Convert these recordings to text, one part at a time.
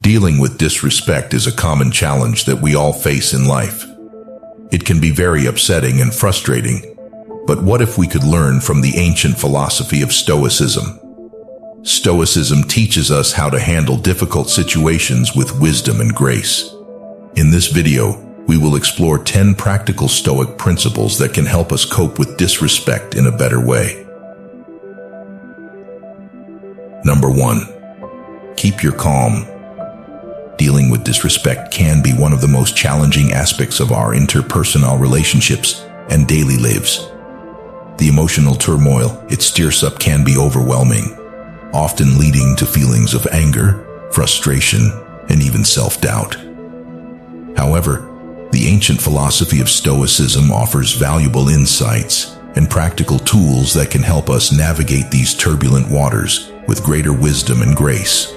Dealing with disrespect is a common challenge that we all face in life. It can be very upsetting and frustrating, but what if we could learn from the ancient philosophy of Stoicism? Stoicism teaches us how to handle difficult situations with wisdom and grace. In this video, we will explore 10 practical Stoic principles that can help us cope with disrespect in a better way. Number 1. Keep your calm. Dealing with disrespect can be one of the most challenging aspects of our interpersonal relationships and daily lives. The emotional turmoil it stirs up can be overwhelming, often leading to feelings of anger, frustration, and even self-doubt. However, the ancient philosophy of Stoicism offers valuable insights and practical tools that can help us navigate these turbulent waters with greater wisdom and grace.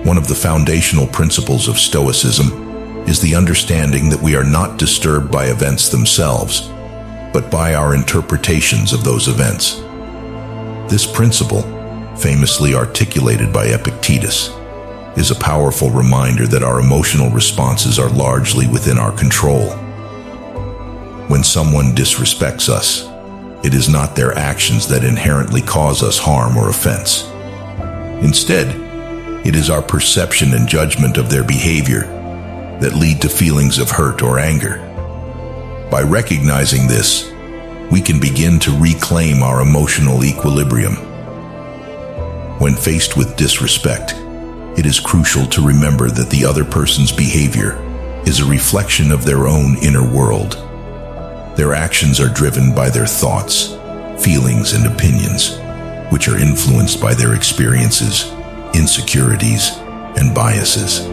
One of the foundational principles of Stoicism is the understanding that we are not disturbed by events themselves, but by our interpretations of those events. This principle, famously articulated by Epictetus, is a powerful reminder that our emotional responses are largely within our control. When someone disrespects us, it is not their actions that inherently cause us harm or offense. Instead, it is our perception and judgment of their behavior that lead to feelings of hurt or anger. By recognizing this, we can begin to reclaim our emotional equilibrium. When faced with disrespect, it is crucial to remember that the other person's behavior is a reflection of their own inner world. Their actions are driven by their thoughts, feelings, and opinions, which are influenced by their experiences, insecurities, and biases.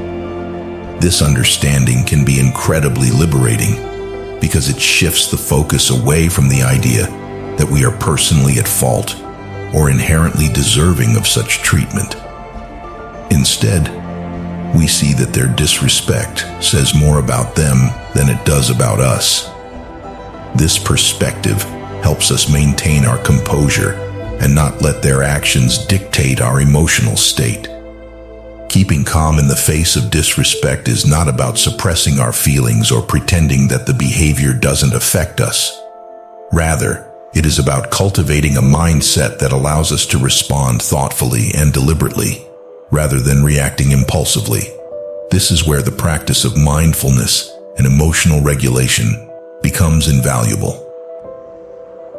This understanding can be incredibly liberating because it shifts the focus away from the idea that we are personally at fault or inherently deserving of such treatment. Instead, we see that their disrespect says more about them than it does about us. This perspective helps us maintain our composure and not let their actions dictate our emotional state. Keeping calm in the face of disrespect is not about suppressing our feelings or pretending that the behavior doesn't affect us. Rather, it is about cultivating a mindset that allows us to respond thoughtfully and deliberately, rather than reacting impulsively. This is where the practice of mindfulness and emotional regulation becomes invaluable.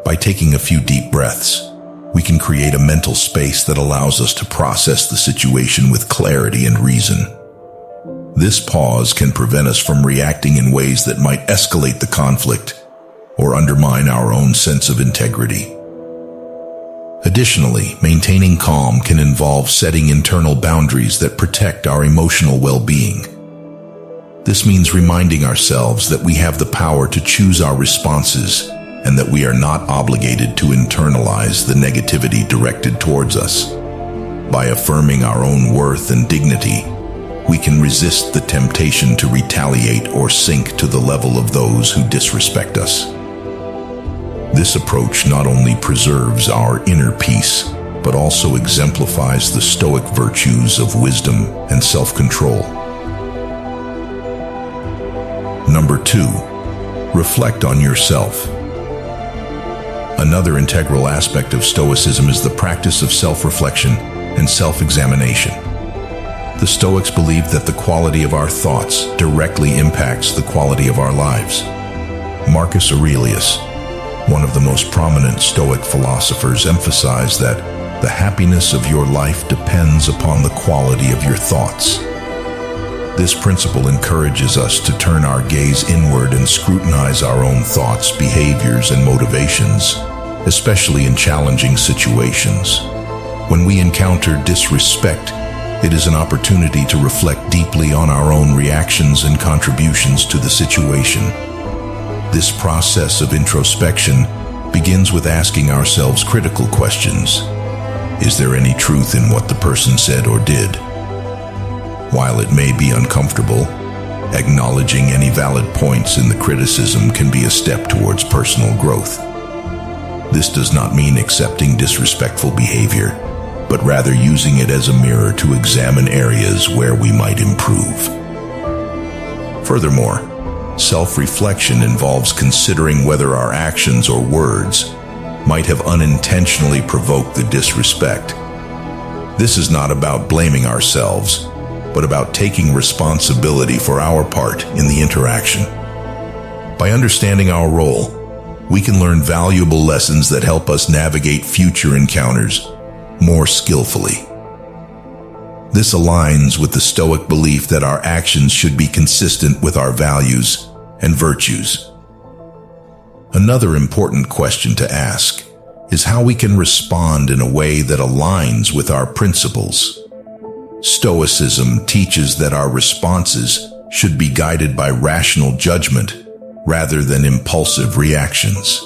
By taking a few deep breaths, we can create a mental space that allows us to process the situation with clarity and reason. This pause can prevent us from reacting in ways that might escalate the conflict or undermine our own sense of integrity. Additionally, maintaining calm can involve setting internal boundaries that protect our emotional well-being. This means reminding ourselves that we have the power to choose our responses and that we are not obligated to internalize the negativity directed towards us. By affirming our own worth and dignity, we can resist the temptation to retaliate or sink to the level of those who disrespect us. This approach not only preserves our inner peace, but also exemplifies the Stoic virtues of wisdom and self-control. Number 2. Reflect on yourself. Another integral aspect of Stoicism is the practice of self-reflection and self-examination. The Stoics believed that the quality of our thoughts directly impacts the quality of our lives. Marcus Aurelius, one of the most prominent Stoic philosophers, emphasized that the happiness of your life depends upon the quality of your thoughts. This principle encourages us to turn our gaze inward and scrutinize our own thoughts, behaviors, and motivations, especially in challenging situations. When we encounter disrespect, it is an opportunity to reflect deeply on our own reactions and contributions to the situation. This process of introspection begins with asking ourselves critical questions. Is there any truth in what the person said or did? While it may be uncomfortable, acknowledging any valid points in the criticism can be a step towards personal growth. This does not mean accepting disrespectful behavior, but rather using it as a mirror to examine areas where we might improve. Furthermore, self-reflection involves considering whether our actions or words might have unintentionally provoked the disrespect. This is not about blaming ourselves, but about taking responsibility for our part in the interaction. By understanding our role, we can learn valuable lessons that help us navigate future encounters more skillfully. This aligns with the Stoic belief that our actions should be consistent with our values and virtues. Another important question to ask is how we can respond in a way that aligns with our principles. Stoicism teaches that our responses should be guided by rational judgment rather than impulsive reactions.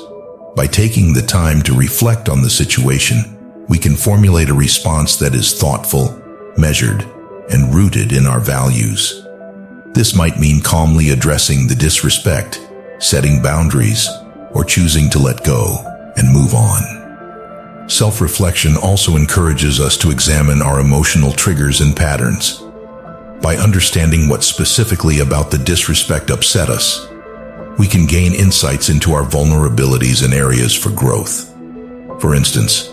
By taking the time to reflect on the situation, we can formulate a response that is thoughtful, measured, and rooted in our values. This might mean calmly addressing the disrespect, setting boundaries, or choosing to let go and move on. Self-reflection also encourages us to examine our emotional triggers and patterns. By understanding what specifically about the disrespect upset us, we can gain insights into our vulnerabilities and areas for growth. For instance,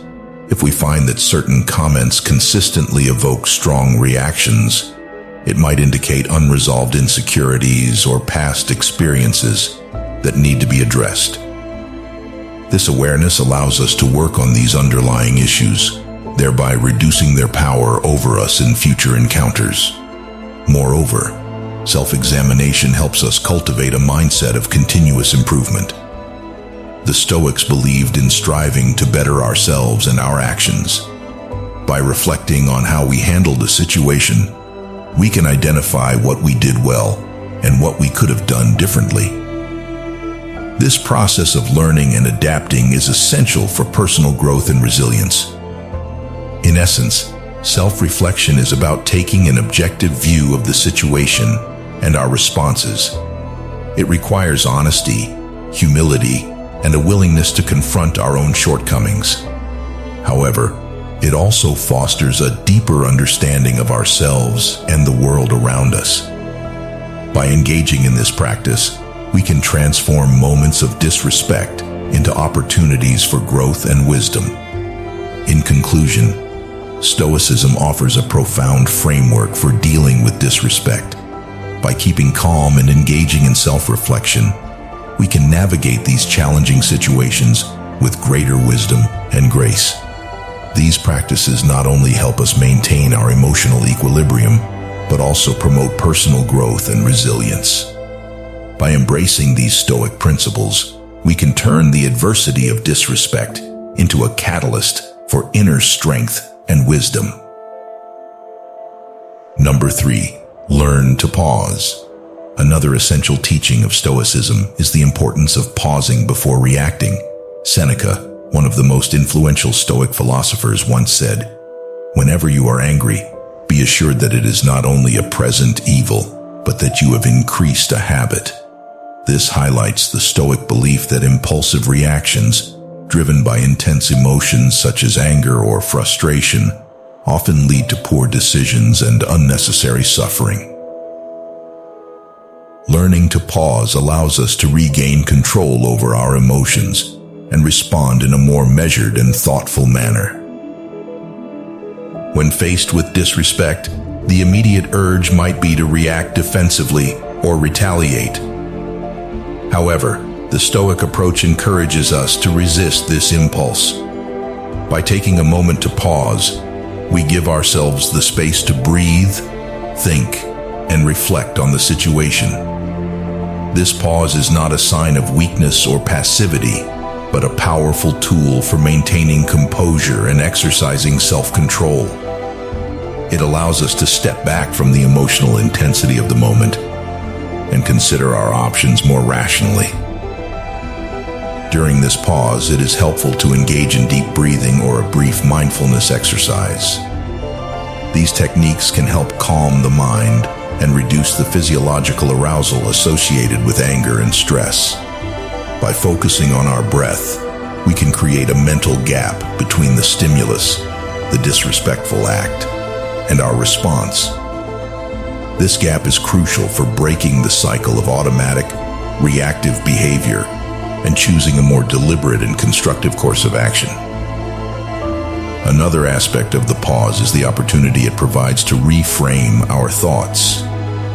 if we find that certain comments consistently evoke strong reactions, it might indicate unresolved insecurities or past experiences that need to be addressed. This awareness allows us to work on these underlying issues, thereby reducing their power over us in future encounters. Moreover, self-examination helps us cultivate a mindset of continuous improvement. The Stoics believed in striving to better ourselves and our actions. By reflecting on how we handled a situation, we can identify what we did well and what we could have done differently. This process of learning and adapting is essential for personal growth and resilience. In essence, self-reflection is about taking an objective view of the situation and our responses. It requires honesty, humility, and a willingness to confront our own shortcomings. However, it also fosters a deeper understanding of ourselves and the world around us. By engaging in this practice, we can transform moments of disrespect into opportunities for growth and wisdom. In conclusion, Stoicism offers a profound framework for dealing with disrespect. By keeping calm and engaging in self-reflection, we can navigate these challenging situations with greater wisdom and grace. These practices not only help us maintain our emotional equilibrium, but also promote personal growth and resilience. By embracing these Stoic principles, we can turn the adversity of disrespect into a catalyst for inner strength and wisdom. Number 3. Learn to pause. Another essential teaching of Stoicism is the importance of pausing before reacting. Seneca, one of the most influential Stoic philosophers, once said, "Whenever you are angry, be assured that it is not only a present evil, but that you have increased a habit." This highlights the Stoic belief that impulsive reactions, driven by intense emotions such as anger or frustration, often lead to poor decisions and unnecessary suffering. Learning to pause allows us to regain control over our emotions and respond in a more measured and thoughtful manner. When faced with disrespect, the immediate urge might be to react defensively or retaliate. However, the Stoic approach encourages us to resist this impulse. By taking a moment to pause, we give ourselves the space to breathe, think, and reflect on the situation. This pause is not a sign of weakness or passivity, but a powerful tool for maintaining composure and exercising self-control. It allows us to step back from the emotional intensity of the moment and consider our options more rationally. During this pause, it is helpful to engage in deep breathing or a brief mindfulness exercise. These techniques can help calm the mind and reduce the physiological arousal associated with anger and stress. By focusing on our breath, we can create a mental gap between the stimulus the disrespectful act, and our response. This gap is crucial for breaking the cycle of automatic, reactive behavior and choosing a more deliberate and constructive course of action. Another aspect of the pause is the opportunity it provides to reframe our thoughts.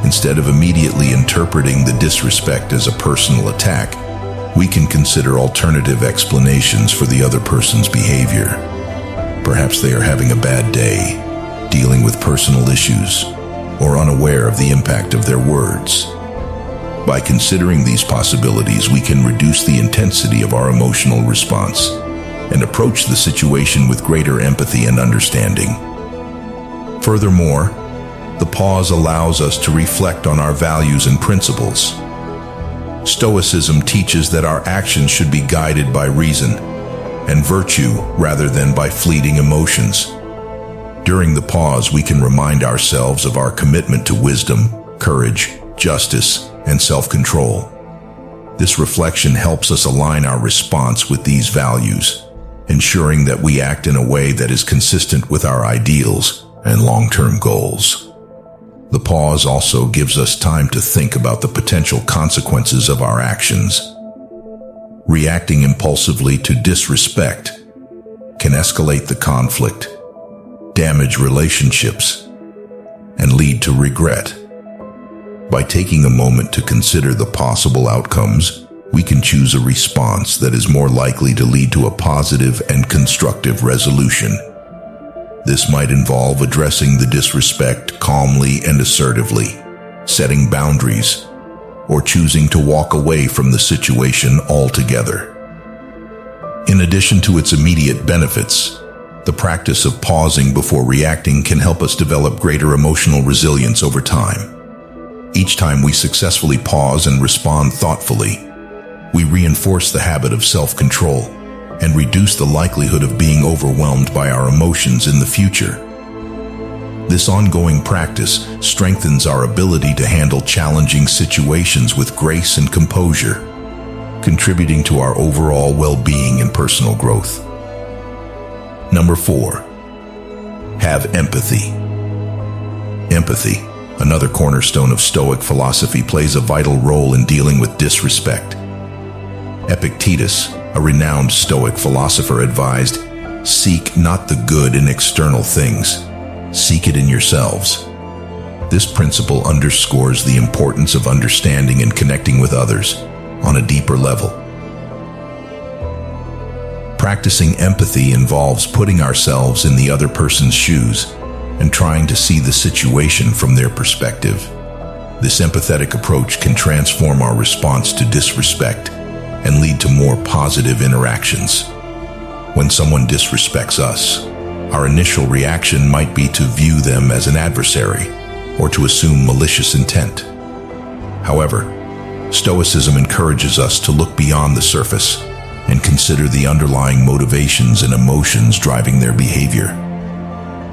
Instead of immediately interpreting the disrespect as a personal attack, we can consider alternative explanations for the other person's behavior. Perhaps they are having a bad day, dealing with personal issues, or unaware of the impact of their words. By considering these possibilities, we can reduce the intensity of our emotional response and approach the situation with greater empathy and understanding. Furthermore, the pause allows us to reflect on our values and principles. Stoicism teaches that our actions should be guided by reason and virtue rather than by fleeting emotions. During the pause, we can remind ourselves of our commitment to wisdom, courage, justice, and self-control. This reflection helps us align our response with these values, ensuring that we act in a way that is consistent with our ideals and long-term goals. The pause also gives us time to think about the potential consequences of our actions. Reacting impulsively to disrespect can escalate the conflict, damage relationships, and lead to regret. By taking a moment to consider the possible outcomes, we can choose a response that is more likely to lead to a positive and constructive resolution. This might involve addressing the disrespect calmly and assertively, setting boundaries, or choosing to walk away from the situation altogether. In addition to its immediate benefits, the practice of pausing before reacting can help us develop greater emotional resilience over time. Each time we successfully pause and respond thoughtfully, we reinforce the habit of self-control and reduce the likelihood of being overwhelmed by our emotions in the future. This ongoing practice strengthens our ability to handle challenging situations with grace and composure, contributing to our overall well-being and personal growth. Number 4, have empathy. Empathy, another cornerstone of Stoic philosophy, plays a vital role in dealing with disrespect. Epictetus, a renowned Stoic philosopher, advised, "Seek not the good in external things, seek it in yourselves." This principle underscores the importance of understanding and connecting with others on a deeper level. Practicing empathy involves putting ourselves in the other person's shoes and trying to see the situation from their perspective. This empathetic approach can transform our response to disrespect and lead to more positive interactions. When someone disrespects us, our initial reaction might be to view them as an adversary or to assume malicious intent. However, Stoicism encourages us to look beyond the surface and consider the underlying motivations and emotions driving their behavior.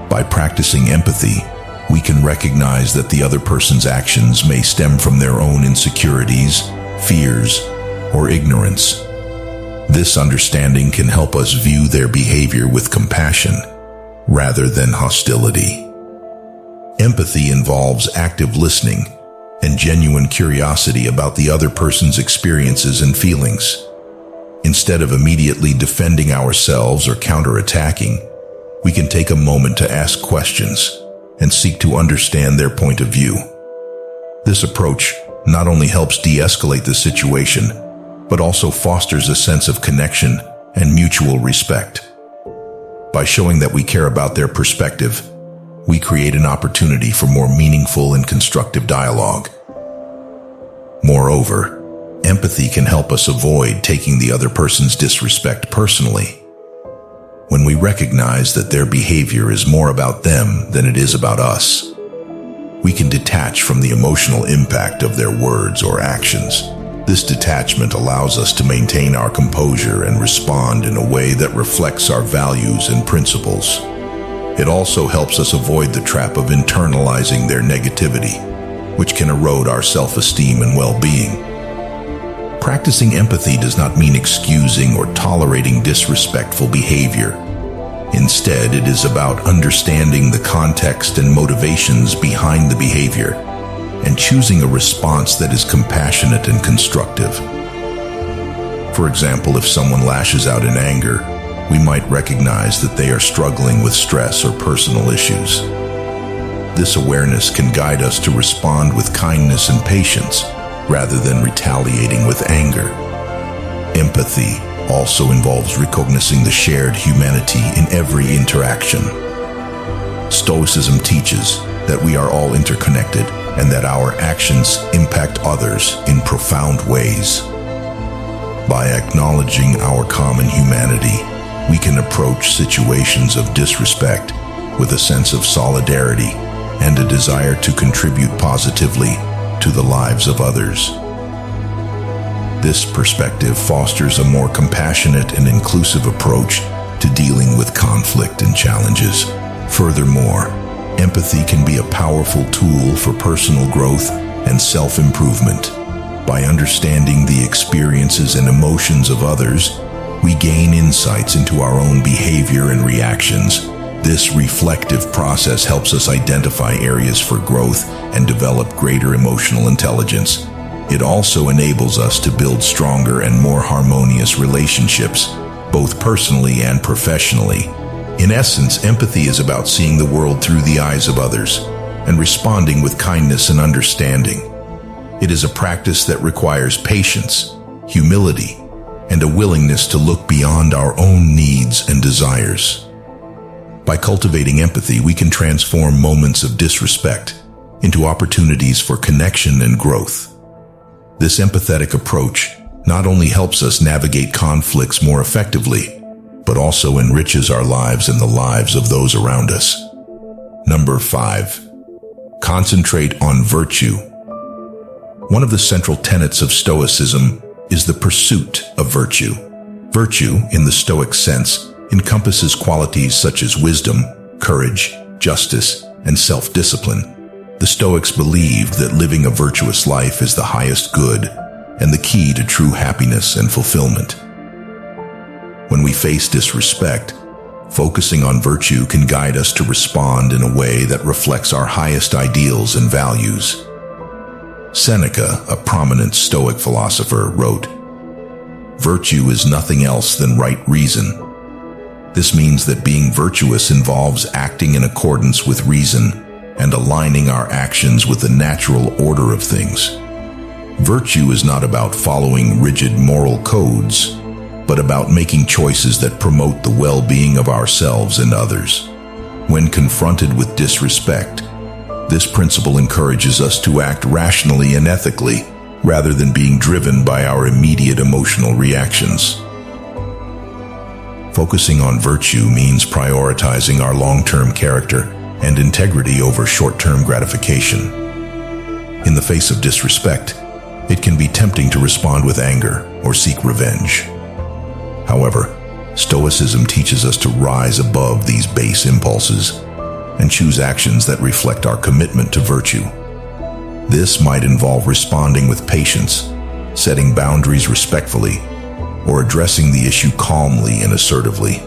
By practicing empathy, we can recognize that the other person's actions may stem from their own insecurities, fears, or ignorance. This understanding can help us view their behavior with compassion rather than hostility. Empathy involves active listening and genuine curiosity about the other person's experiences and feelings. Instead of immediately defending ourselves or counterattacking, we can take a moment to ask questions and seek to understand their point of view. This approach not only helps de-escalate the situation, but also fosters a sense of connection and mutual respect. By showing that we care about their perspective, we create an opportunity for more meaningful and constructive dialogue. Moreover, empathy can help us avoid taking the other person's disrespect personally. When we recognize that their behavior is more about them than it is about us, we can detach from the emotional impact of their words or actions. This detachment allows us to maintain our composure and respond in a way that reflects our values and principles. It also helps us avoid the trap of internalizing their negativity, which can erode our self-esteem and well-being. Practicing empathy does not mean excusing or tolerating disrespectful behavior. Instead, it is about understanding the context and motivations behind the behavior and choosing a response that is compassionate and constructive. For example, if someone lashes out in anger, we might recognize that they are struggling with stress or personal issues. This awareness can guide us to respond with kindness and patience rather than retaliating with anger. Empathy also involves recognizing the shared humanity in every interaction. Stoicism teaches that we are all interconnected and that our actions impact others in profound ways. By acknowledging our common humanity, we can approach situations of disrespect with a sense of solidarity and a desire to contribute positively to the lives of others. This perspective fosters a more compassionate and inclusive approach to dealing with conflict and challenges. Furthermore, empathy can be a powerful tool for personal growth and self-improvement. By understanding the experiences and emotions of others, we gain insights into our own behavior and reactions. This reflective process helps us identify areas for growth and develop greater emotional intelligence. It also enables us to build stronger and more harmonious relationships, both personally and professionally. In essence, empathy is about seeing the world through the eyes of others and responding with kindness and understanding. It is a practice that requires patience, humility, and a willingness to look beyond our own needs and desires. By cultivating empathy, we can transform moments of disrespect into opportunities for connection and growth. This empathetic approach not only helps us navigate conflicts more effectively, but also enriches our lives and the lives of those around us. Number 5. Concentrate on virtue. One of the central tenets of Stoicism is the pursuit of virtue. Virtue, in the Stoic sense, encompasses qualities such as wisdom, courage, justice, and self-discipline. The Stoics believed that living a virtuous life is the highest good and the key to true happiness and fulfillment. When we face disrespect, focusing on virtue can guide us to respond in a way that reflects our highest ideals and values. Seneca, a prominent Stoic philosopher, wrote, "Virtue is nothing else than right reason." This means that being virtuous involves acting in accordance with reason and aligning our actions with the natural order of things. Virtue is not about following rigid moral codes, but about making choices that promote the well-being of ourselves and others. When confronted with disrespect, this principle encourages us to act rationally and ethically, rather than being driven by our immediate emotional reactions. Focusing on virtue means prioritizing our long-term character and integrity over short-term gratification. In the face of disrespect, it can be tempting to respond with anger or seek revenge. However, Stoicism teaches us to rise above these base impulses and choose actions that reflect our commitment to virtue. This might involve responding with patience, setting boundaries respectfully, or addressing the issue calmly and assertively.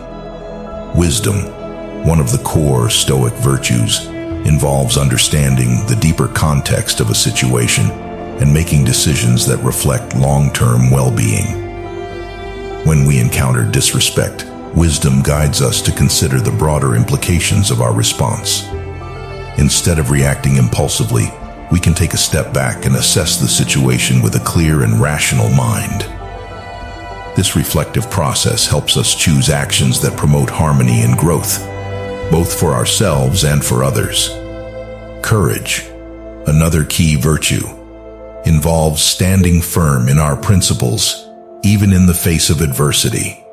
Wisdom, one of the core Stoic virtues, involves understanding the deeper context of a situation and making decisions that reflect long-term well-being. When we encounter disrespect, wisdom guides us to consider the broader implications of our response. Instead of reacting impulsively, we can take a step back and assess the situation with a clear and rational mind. This reflective process helps us choose actions that promote harmony and growth, both for ourselves and for others. Courage, another key virtue, involves standing firm in our principles, even in the face of adversity.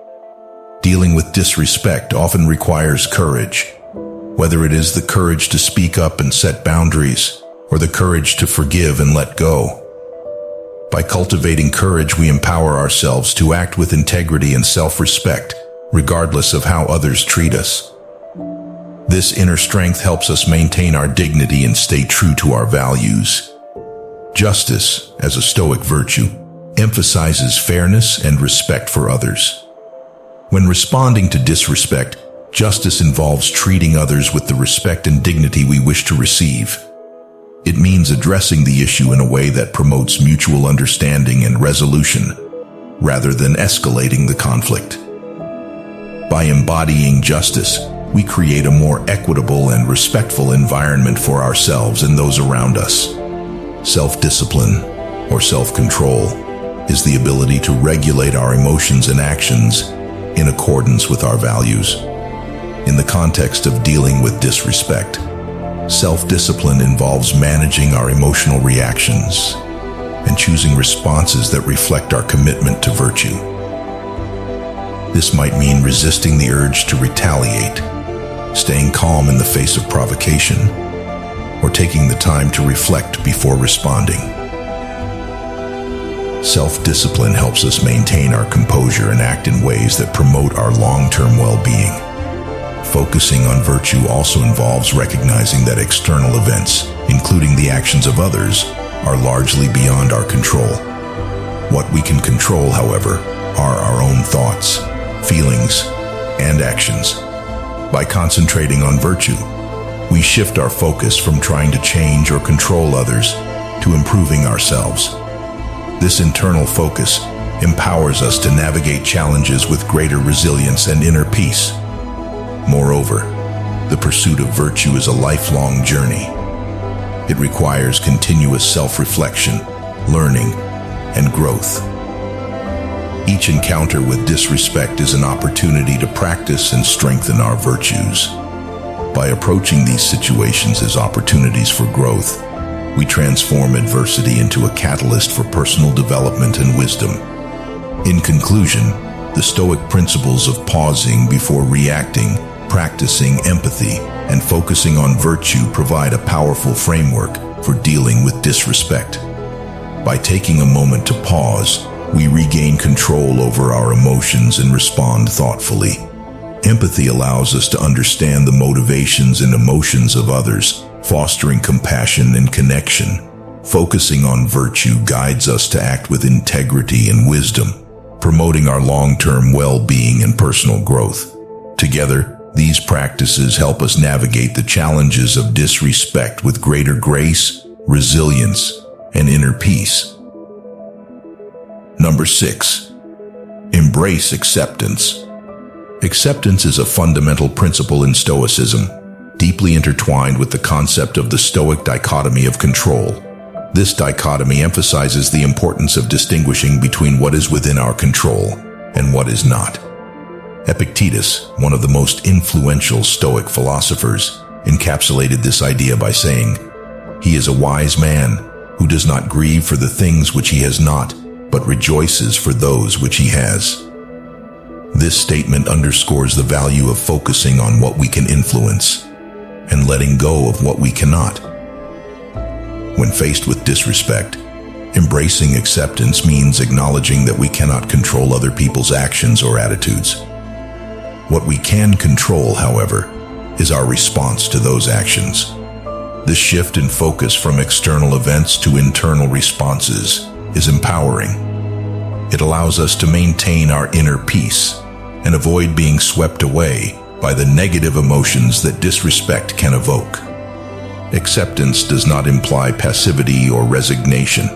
Dealing with disrespect often requires courage, whether it is the courage to speak up and set boundaries, or the courage to forgive and let go. By cultivating courage, we empower ourselves to act with integrity and self-respect, regardless of how others treat us. This inner strength helps us maintain our dignity and stay true to our values. Justice, as a Stoic virtue, emphasizes fairness and respect for others. When responding to disrespect, Justice involves treating others with the respect and dignity we wish to receive. It means addressing the issue in a way that promotes mutual understanding and resolution, rather than escalating the conflict. By embodying justice, we create a more equitable and respectful environment for ourselves and those around us. Self-discipline, or self-control, is the ability to regulate our emotions and actions in accordance with our values. In the context of dealing with disrespect, self-discipline involves managing our emotional reactions and choosing responses that reflect our commitment to virtue. This might mean resisting the urge to retaliate, staying calm in the face of provocation, or taking the time to reflect before responding. Self-discipline helps us maintain our composure and act in ways that promote our long-term well-being. Focusing on virtue also involves recognizing that external events, including the actions of others, are largely beyond our control. What we can control, however, are our own thoughts, feelings, and actions. By concentrating on virtue, we shift our focus from trying to change or control others to improving ourselves. This internal focus empowers us to navigate challenges with greater resilience and inner peace. Moreover, the pursuit of virtue is a lifelong journey. It requires continuous self-reflection, learning, and growth. Each encounter with disrespect is an opportunity to practice and strengthen our virtues. By approaching these situations as opportunities for growth, we transform adversity into a catalyst for personal development and wisdom. In conclusion, the Stoic principles of pausing before reacting, practicing empathy, and focusing on virtue provide a powerful framework for dealing with disrespect. By taking a moment to pause, we regain control over our emotions and respond thoughtfully. Empathy allows us to understand the motivations and emotions of others, fostering compassion and connection. Focusing on virtue guides us to act with integrity and wisdom, promoting our long-term well-being and personal growth. Together, these practices help us navigate the challenges of disrespect with greater grace, resilience, and inner peace. Number 6. Embrace acceptance. Acceptance is a fundamental principle in Stoicism, deeply intertwined with the concept of the Stoic dichotomy of control. This dichotomy emphasizes the importance of distinguishing between what is within our control and what is not. Epictetus, one of the most influential Stoic philosophers, encapsulated this idea by saying, "He is a wise man who does not grieve for the things which he has not, but rejoices for those which he has." This statement underscores the value of focusing on what we can influence and letting go of what we cannot. When faced with disrespect, embracing acceptance means acknowledging that we cannot control other people's actions or attitudes. What we can control, however, is our response to those actions. This shift in focus from external events to internal responses is empowering. It allows us to maintain our inner peace and avoid being swept away by the negative emotions that disrespect can evoke. Acceptance does not imply passivity or resignation.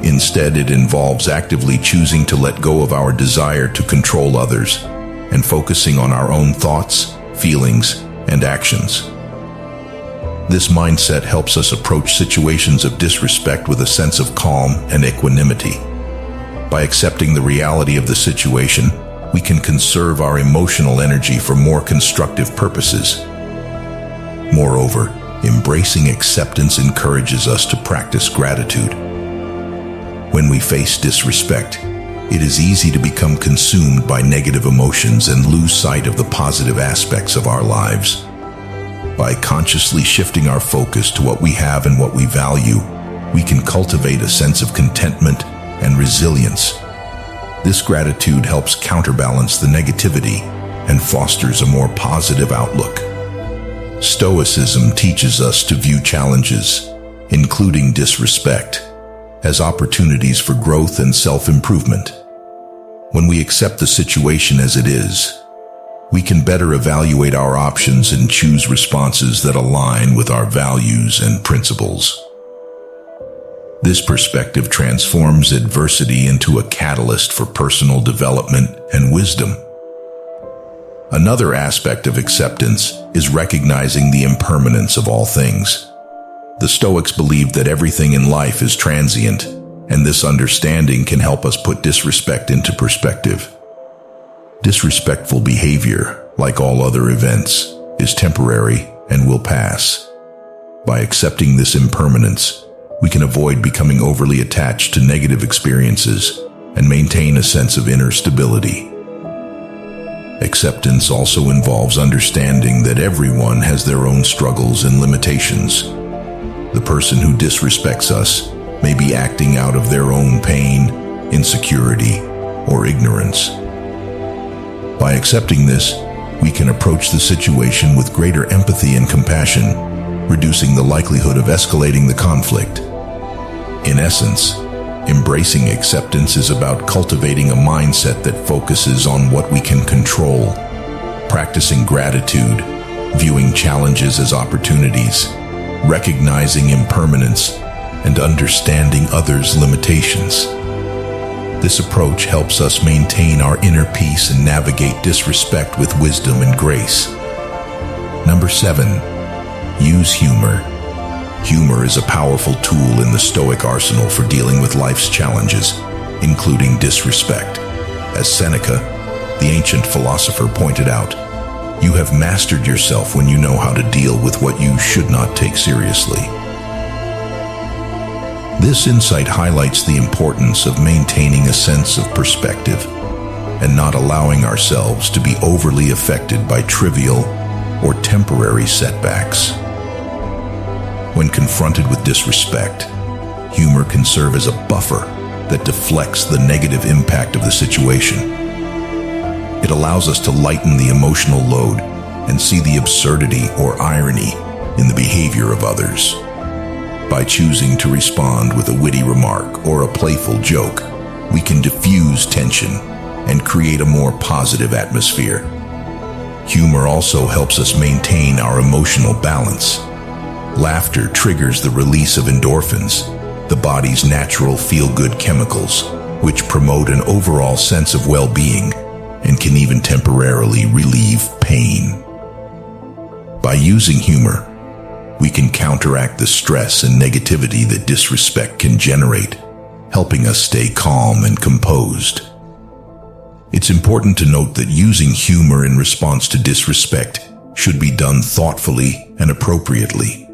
Instead, it involves actively choosing to let go of our desire to control others and focusing on our own thoughts, feelings, and actions. This mindset helps us approach situations of disrespect with a sense of calm and equanimity. By accepting the reality of the situation, we can conserve our emotional energy for more constructive purposes. Moreover, embracing acceptance encourages us to practice gratitude. When we face disrespect, it is easy to become consumed by negative emotions and lose sight of the positive aspects of our lives. By consciously shifting our focus to what we have and what we value, we can cultivate a sense of contentment and resilience. This gratitude helps counterbalance the negativity and fosters a more positive outlook. Stoicism teaches us to view challenges, including disrespect, as opportunities for growth and self-improvement. When we accept the situation as it is, we can better evaluate our options and choose responses that align with our values and principles. This perspective transforms adversity into a catalyst for personal development and wisdom. Another aspect of acceptance is recognizing the impermanence of all things. The Stoics believed that everything in life is transient, and this understanding can help us put disrespect into perspective. Disrespectful behavior, like all other events, is temporary and will pass. By accepting this impermanence, we can avoid becoming overly attached to negative experiences and maintain a sense of inner stability. Acceptance also involves understanding that everyone has their own struggles and limitations. The person who disrespects us may be acting out of their own pain, insecurity, or ignorance. By accepting this, we can approach the situation with greater empathy and compassion, reducing the likelihood of escalating the conflict. In essence, embracing acceptance is about cultivating a mindset that focuses on what we can control, practicing gratitude, viewing challenges as opportunities, recognizing impermanence, and understanding others' limitations. This approach helps us maintain our inner peace and navigate disrespect with wisdom and grace. Number 7. Use humor. Humor is a powerful tool in the Stoic arsenal for dealing with life's challenges, including disrespect. As Seneca, the ancient philosopher, pointed out, "You have mastered yourself when you know how to deal with what you should not take seriously." This insight highlights the importance of maintaining a sense of perspective and not allowing ourselves to be overly affected by trivial or temporary setbacks. When confronted with disrespect, humor can serve as a buffer that deflects the negative impact of the situation. It allows us to lighten the emotional load and see the absurdity or irony in the behavior of others. By choosing to respond with a witty remark or a playful joke, we can diffuse tension and create a more positive atmosphere. Humor also helps us maintain our emotional balance. Laughter triggers the release of endorphins, the body's natural feel-good chemicals, which promote an overall sense of well-being and can even temporarily relieve pain. By using humor, we can counteract the stress and negativity that disrespect can generate, helping us stay calm and composed. It's important to note that using humor in response to disrespect should be done thoughtfully and appropriately.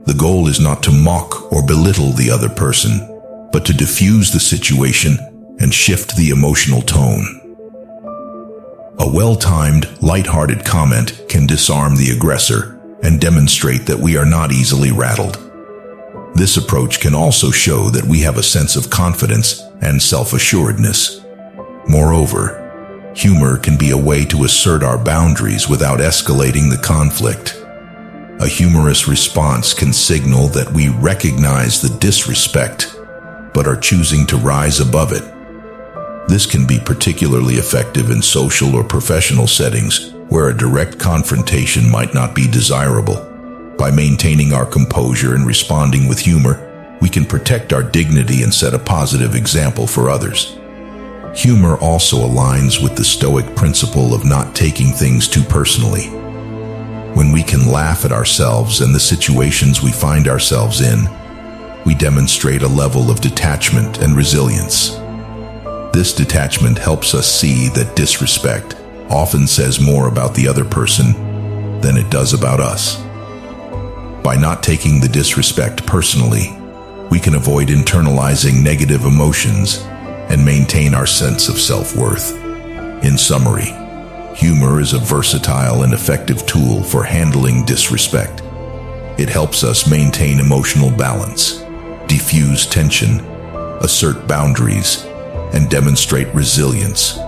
The goal is not to mock or belittle the other person, but to diffuse the situation and shift the emotional tone. A well-timed, light-hearted comment can disarm the aggressor and demonstrate that we are not easily rattled. This approach can also show that we have a sense of confidence and self-assuredness. Moreover, humor can be a way to assert our boundaries without escalating the conflict. A humorous response can signal that we recognize the disrespect, but are choosing to rise above it. This can be particularly effective in social or professional settings where a direct confrontation might not be desirable. By maintaining our composure and responding with humor, we can protect our dignity and set a positive example for others. Humor also aligns with the Stoic principle of not taking things too personally. When we can laugh at ourselves and the situations we find ourselves in, we demonstrate a level of detachment and resilience. This detachment helps us see that disrespect often says more about the other person than it does about us. By not taking the disrespect personally, we can avoid internalizing negative emotions and maintain our sense of self-worth. In summary, humor is a versatile and effective tool for handling disrespect. It helps us maintain emotional balance, diffuse tension, assert boundaries, and demonstrate resilience.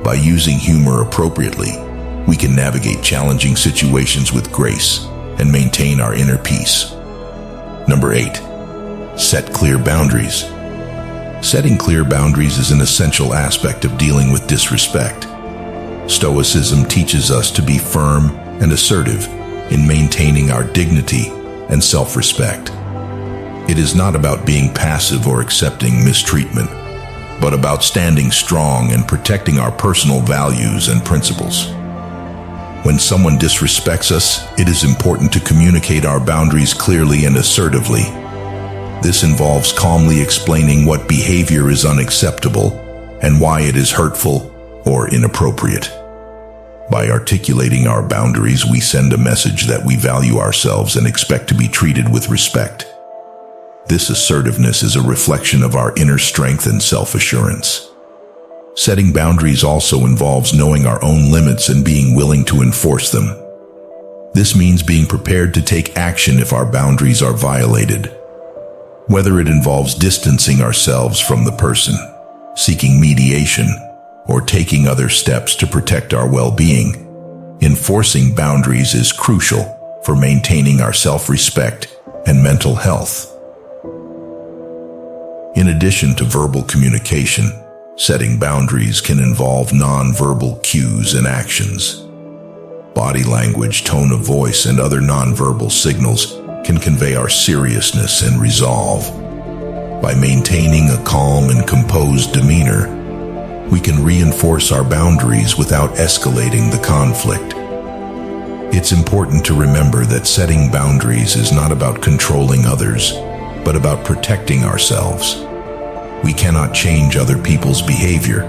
By using humor appropriately, we can navigate challenging situations with grace and maintain our inner peace. Number 8. Set clear boundaries. Setting clear boundaries is an essential aspect of dealing with disrespect. Stoicism teaches us to be firm and assertive in maintaining our dignity and self-respect. It is not about being passive or accepting mistreatment, but about standing strong and protecting our personal values and principles. When someone disrespects us, it is important to communicate our boundaries clearly and assertively. This involves calmly explaining what behavior is unacceptable and why it is hurtful or inappropriate. By articulating our boundaries, we send a message that we value ourselves and expect to be treated with respect. This assertiveness is a reflection of our inner strength and self-assurance. Setting boundaries also involves knowing our own limits and being willing to enforce them. This means being prepared to take action if our boundaries are violated. Whether it involves distancing ourselves from the person, seeking mediation, or taking other steps to protect our well-being, enforcing boundaries is crucial for maintaining our self-respect and mental health. In addition to verbal communication, setting boundaries can involve non-verbal cues and actions. Body language, tone of voice, and other non-verbal signals can convey our seriousness and resolve. By maintaining a calm and composed demeanor, we can reinforce our boundaries without escalating the conflict. It's important to remember that setting boundaries is not about controlling others, but about protecting ourselves. We cannot change other people's behavior,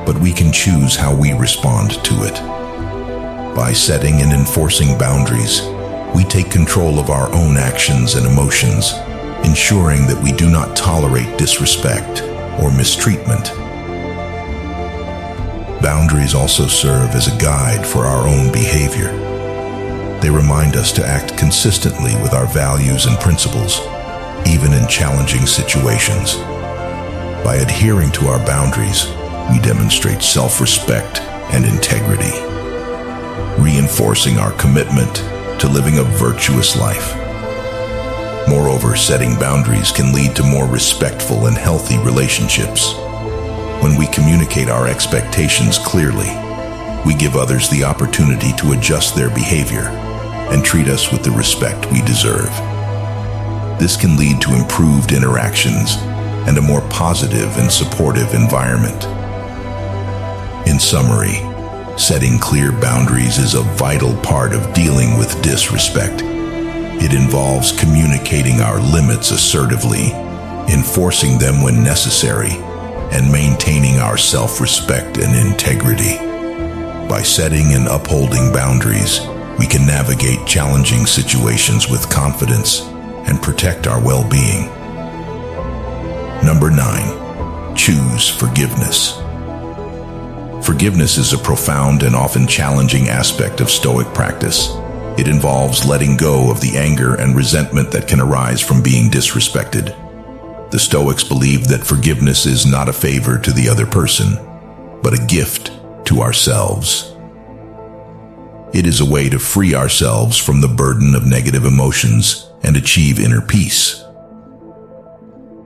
but we can choose how we respond to it. By setting and enforcing boundaries, we take control of our own actions and emotions, ensuring that we do not tolerate disrespect or mistreatment. Boundaries also serve as a guide for our own behavior. They remind us to act consistently with our values and principles, even in challenging situations. By adhering to our boundaries, we demonstrate self-respect and integrity, reinforcing our commitment to living a virtuous life. Moreover, setting boundaries can lead to more respectful and healthy relationships. When we communicate our expectations clearly, we give others the opportunity to adjust their behavior and treat us with the respect we deserve. This can lead to improved interactions and a more positive and supportive environment. In summary, setting clear boundaries is a vital part of dealing with disrespect. It involves communicating our limits assertively, enforcing them when necessary, and maintaining our self-respect and integrity. By setting and upholding boundaries, we can navigate challenging situations with confidence and protect our well-being. Number 9, choose forgiveness. Forgiveness is a profound and often challenging aspect of Stoic practice. It involves letting go of the anger and resentment that can arise from being disrespected. The Stoics believe that forgiveness is not a favor to the other person, but a gift to ourselves. It is a way to free ourselves from the burden of negative emotions and achieve inner peace.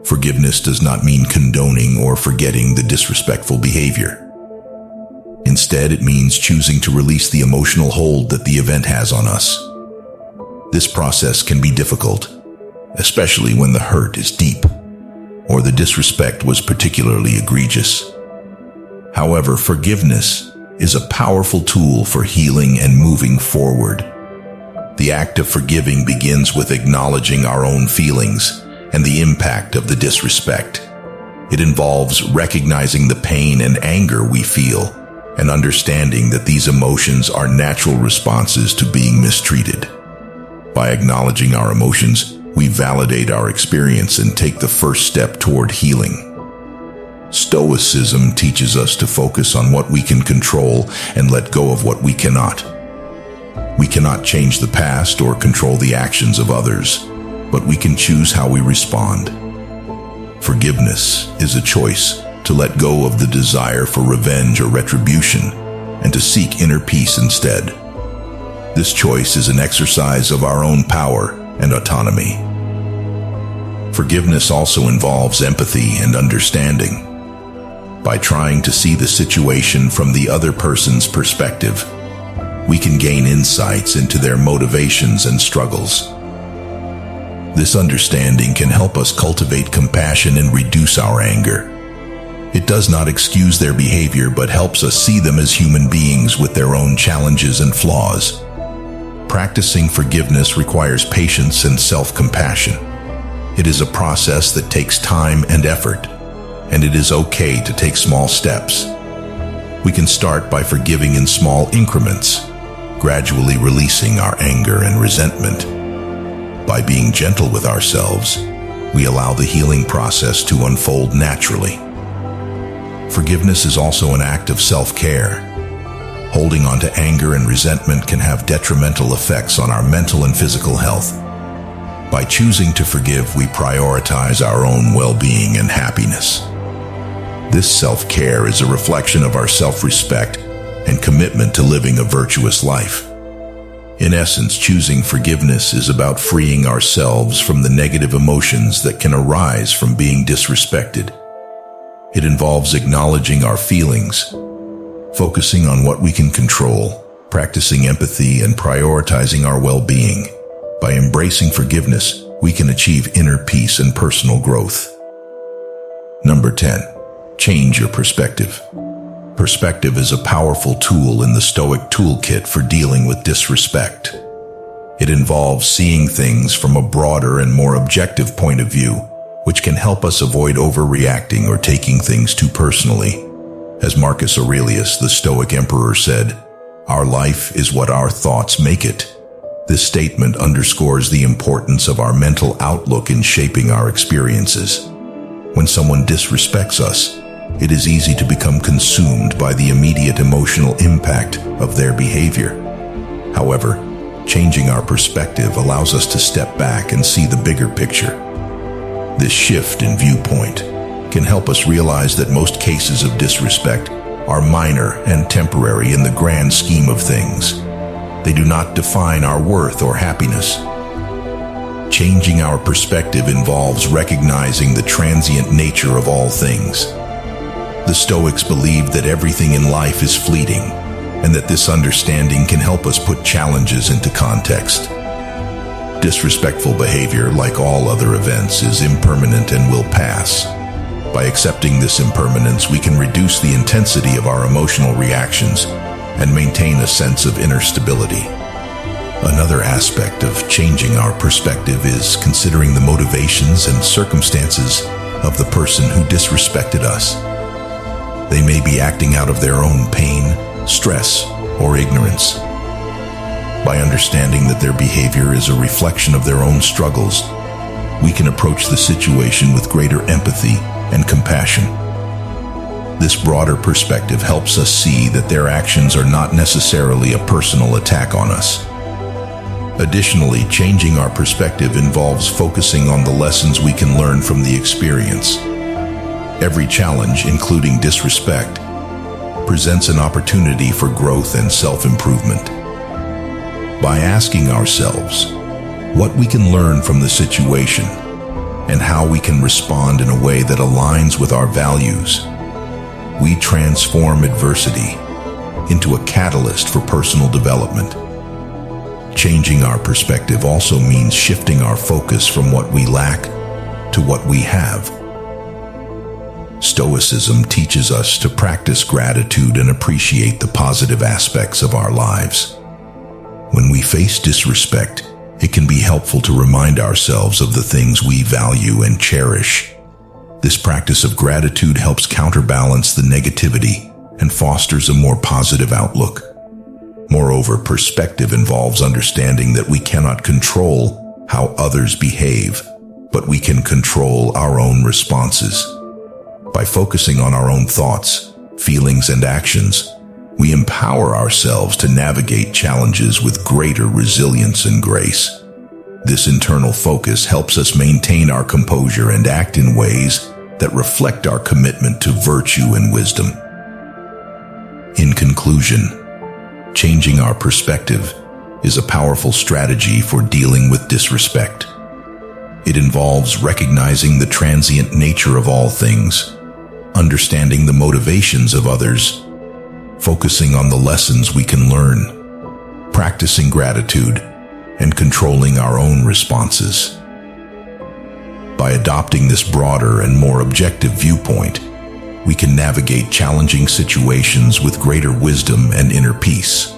Forgiveness does not mean condoning or forgetting the disrespectful behavior. Instead, it means choosing to release the emotional hold that the event has on us. This process can be difficult, especially when the hurt is deep or the disrespect was particularly egregious. However, forgiveness is a powerful tool for healing and moving forward. The act of forgiving begins with acknowledging our own feelings and the impact of the disrespect. It involves recognizing the pain and anger we feel and understanding that these emotions are natural responses to being mistreated. By acknowledging our emotions, we validate our experience and take the first step toward healing. Stoicism teaches us to focus on what we can control and let go of what we cannot. We cannot change the past or control the actions of others, but we can choose how we respond. Forgiveness is a choice to let go of the desire for revenge or retribution and to seek inner peace instead. This choice is an exercise of our own power and autonomy. Forgiveness also involves empathy and understanding. By trying to see the situation from the other person's perspective, we can gain insights into their motivations and struggles. This understanding can help us cultivate compassion and reduce our anger. It does not excuse their behavior, but helps us see them as human beings with their own challenges and flaws. Practicing forgiveness requires patience and self-compassion. It is a process that takes time and effort, and it is okay to take small steps. We can start by forgiving in small increments, gradually releasing our anger and resentment. By being gentle with ourselves, we allow the healing process to unfold naturally. Forgiveness is also an act of self-care. Holding on to anger and resentment can have detrimental effects on our mental and physical health. By choosing to forgive, we prioritize our own well-being and happiness. This self-care is a reflection of our self-respect and commitment to living a virtuous life. In essence, choosing forgiveness is about freeing ourselves from the negative emotions that can arise from being disrespected. It involves acknowledging our feelings, focusing on what we can control, practicing empathy, and prioritizing our well-being. By embracing forgiveness, we can achieve inner peace and personal growth. Number 10. Change your perspective. Perspective is a powerful tool in the Stoic toolkit for dealing with disrespect. It involves seeing things from a broader and more objective point of view, which can help us avoid overreacting or taking things too personally. As Marcus Aurelius, the Stoic emperor, said, "Our life is what our thoughts make it." This statement underscores the importance of our mental outlook in shaping our experiences. When someone disrespects us, it is easy to become consumed by the immediate emotional impact of their behavior. However, changing our perspective allows us to step back and see the bigger picture. This shift in viewpoint can help us realize that most cases of disrespect are minor and temporary in the grand scheme of things. They do not define our worth or happiness. Changing our perspective involves recognizing the transient nature of all things. The Stoics believed that everything in life is fleeting, and that this understanding can help us put challenges into context. Disrespectful behavior, like all other events, is impermanent and will pass. By accepting this impermanence, we can reduce the intensity of our emotional reactions and maintain a sense of inner stability. Another aspect of changing our perspective is considering the motivations and circumstances of the person who disrespected us. They may be acting out of their own pain, stress, or ignorance. By understanding that their behavior is a reflection of their own struggles, we can approach the situation with greater empathy and compassion. This broader perspective helps us see that their actions are not necessarily a personal attack on us. Additionally, changing our perspective involves focusing on the lessons we can learn from the experience. Every challenge, including disrespect, presents an opportunity for growth and self-improvement. By asking ourselves what we can learn from the situation and how we can respond in a way that aligns with our values, we transform adversity into a catalyst for personal development. Changing our perspective also means shifting our focus from what we lack to what we have. Stoicism teaches us to practice gratitude and appreciate the positive aspects of our lives. When we face disrespect, it can be helpful to remind ourselves of the things we value and cherish. This practice of gratitude helps counterbalance the negativity and fosters a more positive outlook. Moreover, perspective involves understanding that we cannot control how others behave, but we can control our own responses. By focusing on our own thoughts, feelings, and actions, we empower ourselves to navigate challenges with greater resilience and grace. This internal focus helps us maintain our composure and act in ways that reflect our commitment to virtue and wisdom. In conclusion, changing our perspective is a powerful strategy for dealing with disrespect. It involves recognizing the transient nature of all things, understanding the motivations of others, focusing on the lessons we can learn, practicing gratitude, and controlling our own responses. By adopting this broader and more objective viewpoint, we can navigate challenging situations with greater wisdom and inner peace.